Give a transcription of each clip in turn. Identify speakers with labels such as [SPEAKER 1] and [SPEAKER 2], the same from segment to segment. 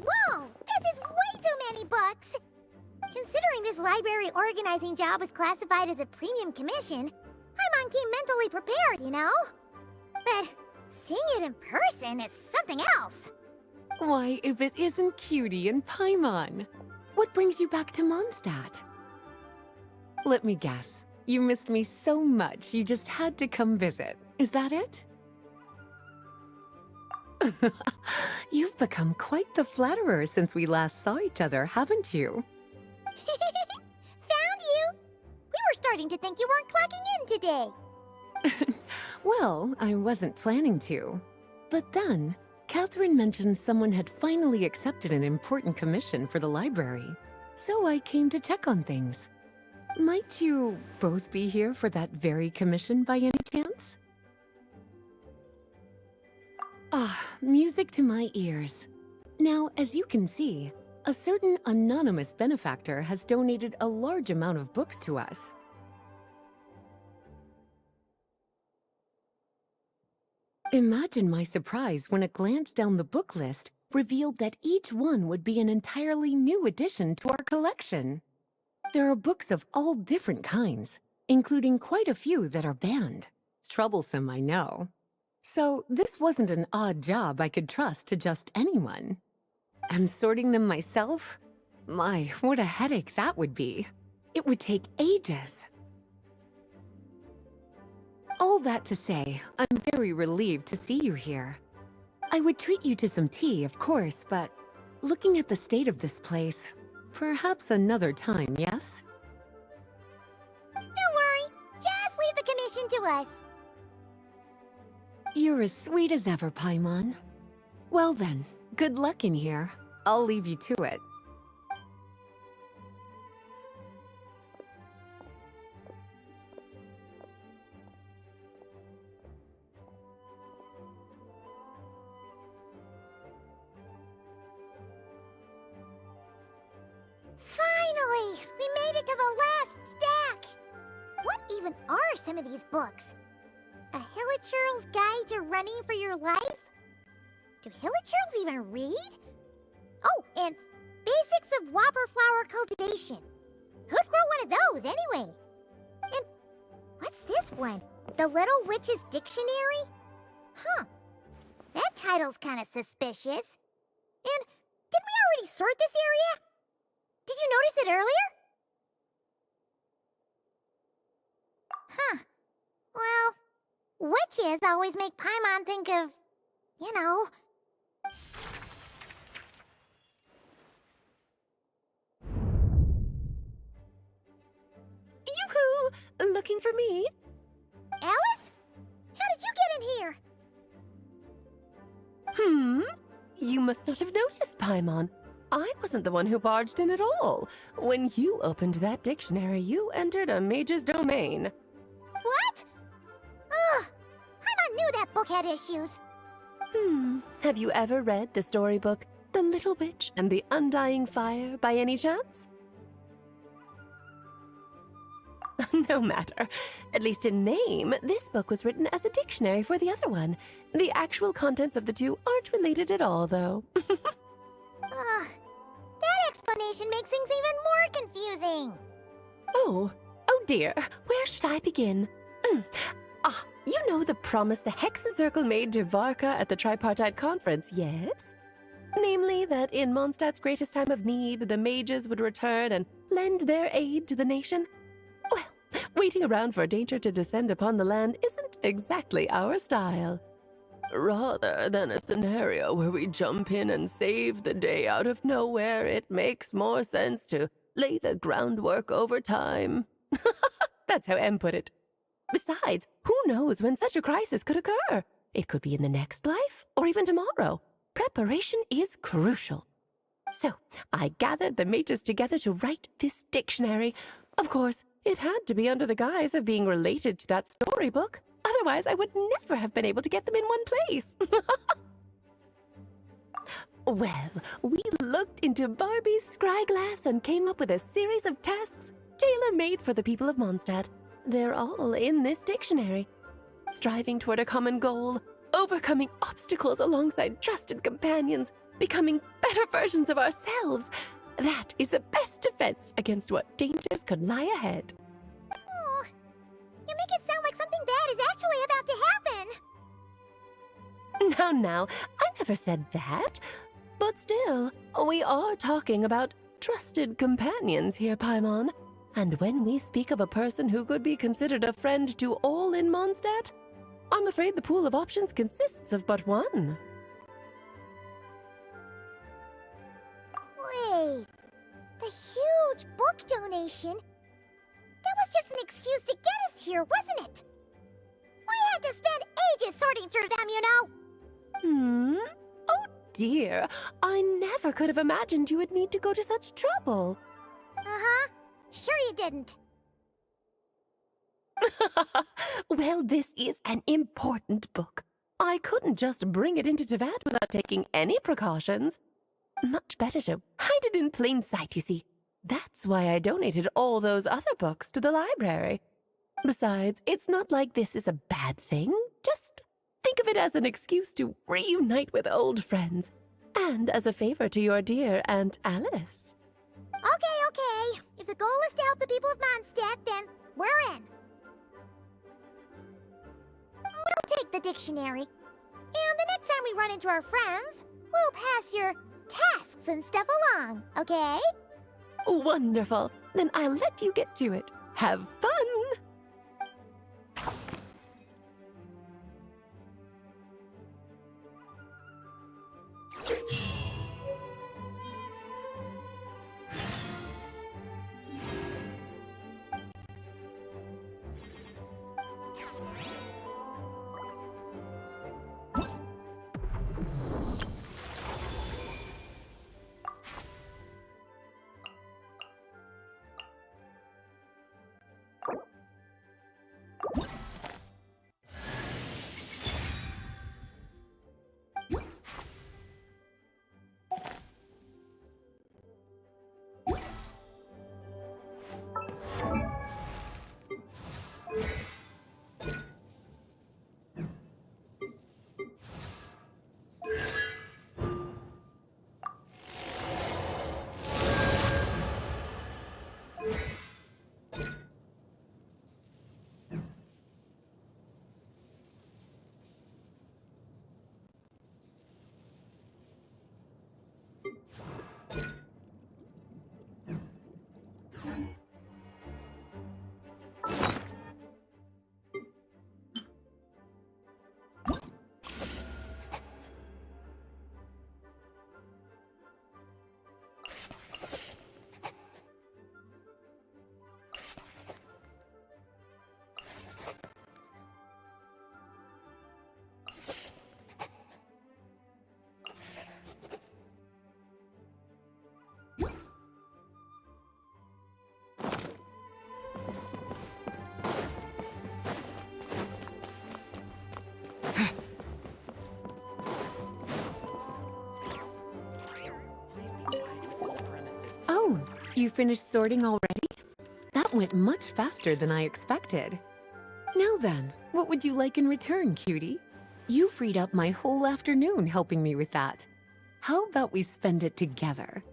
[SPEAKER 1] Whoa! This is way too many books! Considering this library organizing job is classified as a premium commission, Paimon came mentally prepared, you know? But seeing it in person is something else.
[SPEAKER 2] Why, if it isn't Cutie and Paimon? What brings you back to Mondstadt? Let me guess. You missed me so much you just had to come visit. Is that it? You've become quite the flatterer since we last saw each other, haven't you?
[SPEAKER 1] Found you! We were starting to think you weren't clocking in today.
[SPEAKER 2] Well, I wasn't planning to. But then, Catherine mentioned someone had finally accepted an important commission for the library. So I came to check on things. Might you both be here for that very commission by any chance? Ah, music to my ears. Now, as you can see, a certain anonymous benefactor has donated a large amount of books to us. Imagine my surprise when a glance down the book list revealed that each one would be an entirely new addition to our collection. There are books of all different kinds, including quite a few that are banned. Troublesome, I know. So this wasn't an odd job I could trust to just anyone. And sorting them myself? My, what a headache that would be. It would take ages. All that to say, I'm very relieved to see you here. I would treat you to some tea, of course, but looking at the state of this place, perhaps another time, yes?
[SPEAKER 1] Don't worry, just leave the commission to us.
[SPEAKER 2] You're as sweet as ever, Paimon. Well then, good luck in here. I'll leave you to it.
[SPEAKER 1] Finally! We made it to the last stack! What even are some of these books? A Hilichurl's Guide to Running for Your Life? Do Hilichurls even read? Oh, and Basics of Whopper Flower Cultivation. Who'd grow one of those, anyway? And what's this one? The Little Witch's Dictionary? Huh. That title's kinda suspicious. And didn't we already sort this area? Did you notice it earlier? Huh. Well, witches always make Paimon think of, you know...
[SPEAKER 3] Yoo-hoo! Looking for me?
[SPEAKER 1] Alice? How did you get in here?
[SPEAKER 3] You must not have noticed, Paimon. I wasn't the one who barged in at all. When you opened that dictionary, you entered a mage's domain.
[SPEAKER 1] What? Ugh! Paimon knew that book had issues.
[SPEAKER 3] Have you ever read the storybook, The Little Witch and the Undying Fire, by any chance? No matter. At least in name, this book was written as a dictionary for the other one. The actual contents of the two aren't related at all, though.
[SPEAKER 1] Ugh. That explanation makes things even more confusing.
[SPEAKER 3] Oh dear. Where should I begin? You know the promise the Hexen Circle made to Varka at the Tripartite Conference, yes? Namely, that in Mondstadt's greatest time of need, the mages would return and lend their aid to the nation? Well, waiting around for danger to descend upon the land isn't exactly our style. Rather than a scenario where we jump in and save the day out of nowhere, it makes more sense to lay the groundwork over time. That's how M put it. Besides, who knows when such a crisis could occur? It could be in the next life, or even tomorrow. Preparation is crucial. So, I gathered the mages together to write this dictionary. Of course, it had to be under the guise of being related to that storybook. Otherwise, I would never have been able to get them in one place. Well, we looked into Barbie's scryglass and came up with a series of tasks tailor-made for the people of Mondstadt. They're all in this dictionary. Striving toward a common goal, overcoming obstacles alongside trusted companions, becoming better versions of ourselves. That is the best defense against what dangers could lie ahead.
[SPEAKER 1] Oh, you make it sound like something bad is actually about to happen.
[SPEAKER 3] Now, I never said that. But still, we are talking about trusted companions here, Paimon. And when we speak of a person who could be considered a friend to all in Mondstadt, I'm afraid the pool of options consists of but one.
[SPEAKER 1] Wait, the huge book donation? That was just an excuse to get us here, wasn't it? We had to spend ages sorting through them, you know.
[SPEAKER 3] Oh dear, I never could have imagined you would need to go to such trouble.
[SPEAKER 1] Uh-huh. Sure you didn't.
[SPEAKER 3] Well, this is an important book. I couldn't just bring it into Teyvat without taking any precautions. Much better to hide it in plain sight, you see. That's why I donated all those other books to the library. Besides, it's not like this is a bad thing. Just think of it as an excuse to reunite with old friends, and as a favor to your dear Aunt Alice.
[SPEAKER 1] Okay. If the goal is to help the people of Mondstadt, then we're in. We'll take the dictionary. And the next time we run into our friends, we'll pass your tasks and stuff along, okay?
[SPEAKER 3] Wonderful. Then I'll let you get to it. Have fun!
[SPEAKER 2] Oh, you finished sorting already? That went much faster than I expected. Now then, what would you like in return, cutie? You freed up my whole afternoon helping me with that. How about we spend it together?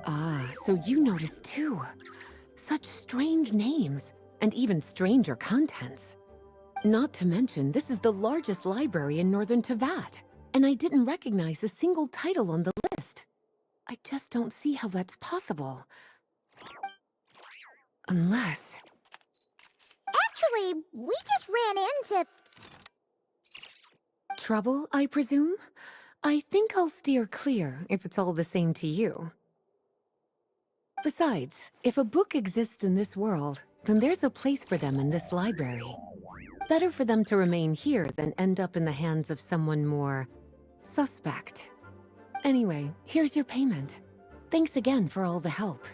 [SPEAKER 2] Ah, so you noticed too. Such strange names, and even stranger contents. Not to mention, this is the largest library in Northern Teyvat, and I didn't recognize a single title on the list. I just don't see how that's possible. Unless...
[SPEAKER 1] Actually, we just ran into...
[SPEAKER 2] Trouble, I presume? I think I'll steer clear if it's all the same to you. Besides, if a book exists in this world, then there's a place for them in this library. Better for them to remain here than end up in the hands of someone more... suspect. Anyway, here's your payment. Thanks again for all the help.